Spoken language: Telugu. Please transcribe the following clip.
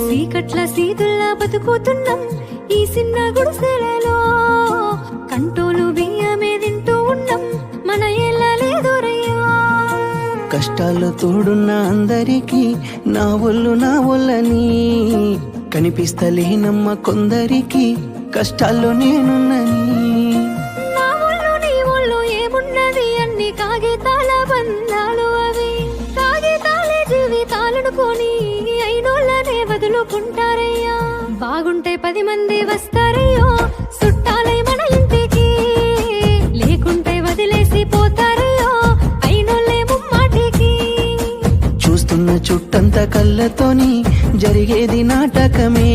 సీకట్ల సీతుల్లా బతుకుతున్నాం ఈ చిన్న గుడిసెలలో, కంటోలు బియ్యమే తింటూ ఉన్నాం మన ఏళ్ళలేదురయ్యా. కష్టాల్లో తోడున్న అందరికీ నా ఒళ్ళని కనిపిస్తలేనమ్మ కొందరికి కష్టాల్లో నేనున్నని. నా ఒళ్ళు నీ ఒళ్ళు ఏమున్నది అన్ని కాగితాల బంధాలు, అవి కాగితాలే జీవితాలనుకొని అయినోళ్ళనే వదులుకుంటారయ్యా. బాగుంటే 10 మంది వస్తారయ్యో చుట్టాలై మన ఇంటికి, లేకుంటే వదిలేసి పోతారయ్యో అయినోళ్ళే ముమ్మాటికి. చూస్తున్న చుట్టంత కళ్ళతోని జరిగేది నాటకమే,